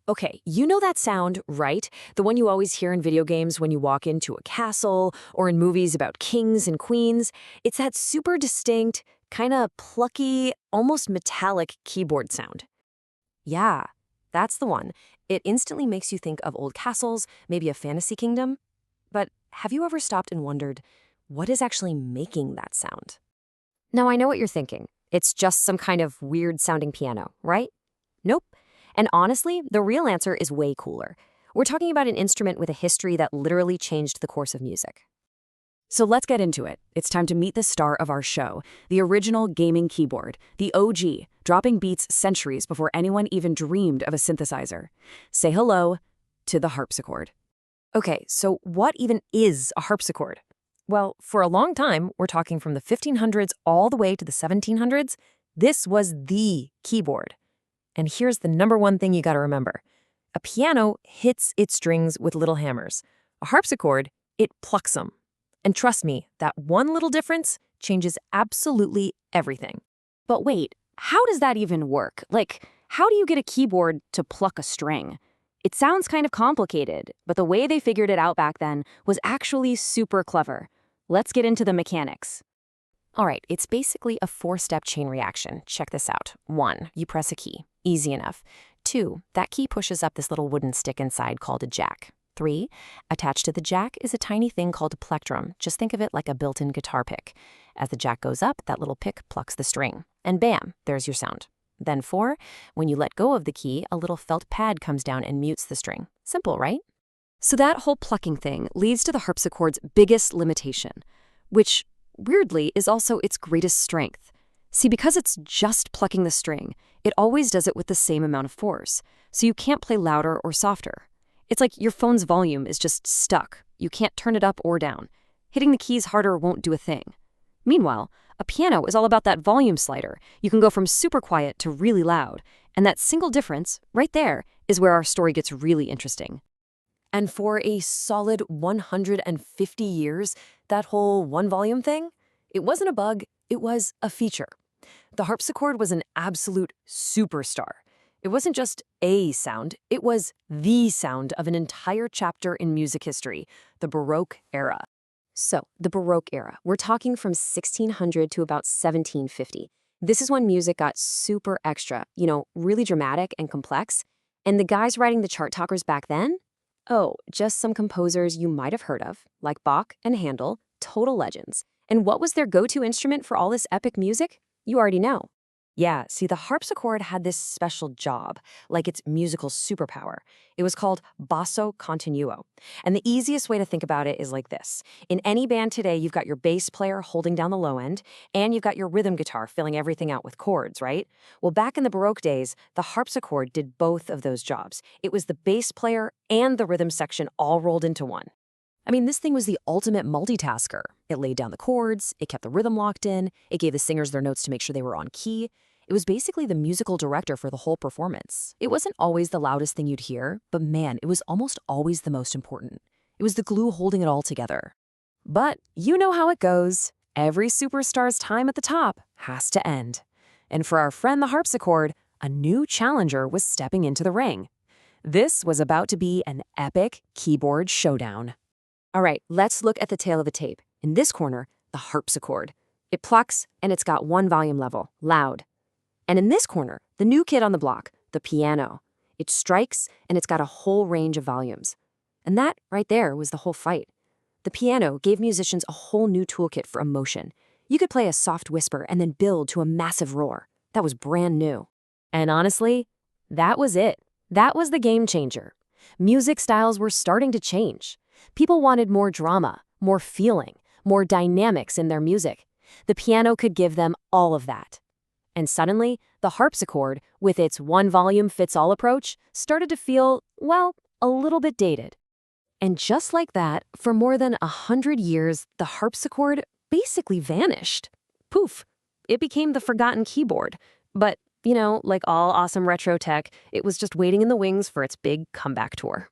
Okay, you know that sound, right? The one you always hear in video games when you walk into a castle or in movies about kings and queens. It's that super distinct, kind of plucky, almost metallic keyboard sound. Yeah, that's the one. It instantly makes you think of old castles, maybe a fantasy kingdom. But have you ever stopped and wondered, what is actually making that sound? Now, I know what you're thinking. It's just some kind of weird sounding piano, right? Nope. And honestly, the real answer is way cooler. We're talking about an instrument with a history that literally changed the course of music. So let's get into it. It's time to meet the star of our show, the original gaming keyboard, the OG, dropping beats centuries before anyone even dreamed of a synthesizer. Say hello to the harpsichord. Okay, so what even is a harpsichord? Well, for a long time, we're talking from the 1500s all the way to the 1700s, this was the keyboard. And here's the number one thing you gotta remember. A piano hits its strings with little hammers. A harpsichord, it plucks them. And trust me, that one little difference changes absolutely everything. But wait, how does that even work? Like, how do you get a keyboard to pluck a string? It sounds kind of complicated, but the way they figured it out back then was actually super clever. Let's get into the mechanics. All right, it's basically a four-step chain reaction. Check this out. 1, you press a key. Easy enough. 2, that key pushes up this little wooden stick inside called a jack. 3, attached to the jack is a tiny thing called a plectrum. Just think of it like a built-in guitar pick. As the jack goes up, that little pick plucks the string. And bam, there's your sound. Then 4, when you let go of the key, a little felt pad comes down and mutes the string. Simple, right? So that whole plucking thing leads to the harpsichord's biggest limitation, which, weirdly, is also its greatest strength. See, because it's just plucking the string, it always does it with the same amount of force, so you can't play louder or softer. It's like your phone's volume is just stuck. You can't turn it up or down. Hitting the keys harder won't do a thing. Meanwhile, a piano is all about that volume slider. You can go from super quiet to really loud, and that single difference, right there, is where our story gets really interesting. And for a solid 150 years, that whole one volume thing, it wasn't a bug, it was a feature. The harpsichord was an absolute superstar. It wasn't just a sound, it was the sound of an entire chapter in music history, the Baroque era. So, the Baroque era, we're talking from 1600 to about 1750. This is when music got super extra, really dramatic and complex. And the guys writing the chart toppers back then? Oh, just some composers you might have heard of, like Bach and Handel, total legends. And what was their go-to instrument for all this epic music? You already know. Yeah, see, the harpsichord had this special job, like its musical superpower. It was called basso continuo. And the easiest way to think about it is like this. In any band today, you've got your bass player holding down the low end, and you've got your rhythm guitar filling everything out with chords, right? Well, back in the Baroque days, the harpsichord did both of those jobs. It was the bass player and the rhythm section all rolled into one. I mean, this thing was the ultimate multitasker. It laid down the chords, it kept the rhythm locked in, it gave the singers their notes to make sure they were on key. It was basically the musical director for the whole performance. It wasn't always the loudest thing you'd hear, but man, it was almost always the most important. It was the glue holding it all together. But you know how it goes. Every superstar's time at the top has to end. And for our friend the harpsichord, a new challenger was stepping into the ring. This was about to be an epic keyboard showdown. All right, let's look at the tail of the tape. In this corner, the harpsichord. It plucks, and it's got one volume level, loud. And in this corner, the new kid on the block, the piano. It strikes, and it's got a whole range of volumes. And that, right there, was the whole fight. The piano gave musicians a whole new toolkit for emotion. You could play a soft whisper and then build to a massive roar. That was brand new. And honestly, that was it. That was the game changer. Music styles were starting to change. People wanted more drama, more feeling, more dynamics in their music. The piano could give them all of that. And suddenly, the harpsichord, with its one-volume-fits-all approach, started to feel, well, a little bit dated. And just like that, for more than 100 years, the harpsichord basically vanished. Poof! It became the forgotten keyboard. But, like all awesome retro tech, it was just waiting in the wings for its big comeback tour.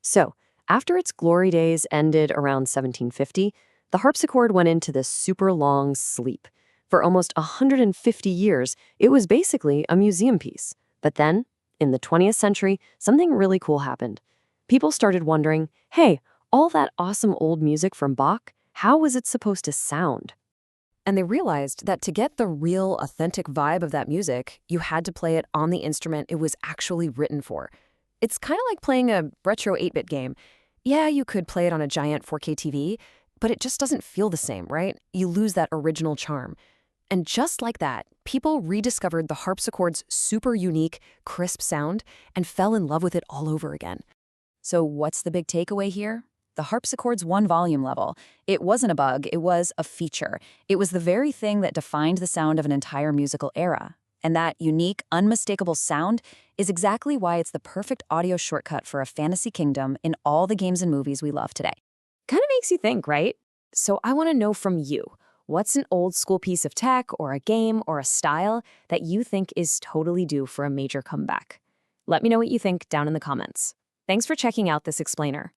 So, after its glory days ended around 1750, the harpsichord went into this super long sleep. For almost 150 years, it was basically a museum piece. But then, in the 20th century, something really cool happened. People started wondering, hey, all that awesome old music from Bach, how was it supposed to sound? And they realized that to get the real, authentic vibe of that music, you had to play it on the instrument it was actually written for. It's kind of like playing a retro 8-bit game. Yeah, you could play it on a giant 4K TV, but it just doesn't feel the same, right? You lose that original charm. And just like that, people rediscovered the harpsichord's super unique, crisp sound and fell in love with it all over again. So what's the big takeaway here? The harpsichord's one volume level. It wasn't a bug, it was a feature. It was the very thing that defined the sound of an entire musical era. And that unique, unmistakable sound is exactly why it's the perfect audio shortcut for a fantasy kingdom in all the games and movies we love today. Kind of makes you think, right? So I want to know from you, what's an old school piece of tech or a game or a style that you think is totally due for a major comeback? Let me know what you think down in the comments. Thanks for checking out this explainer.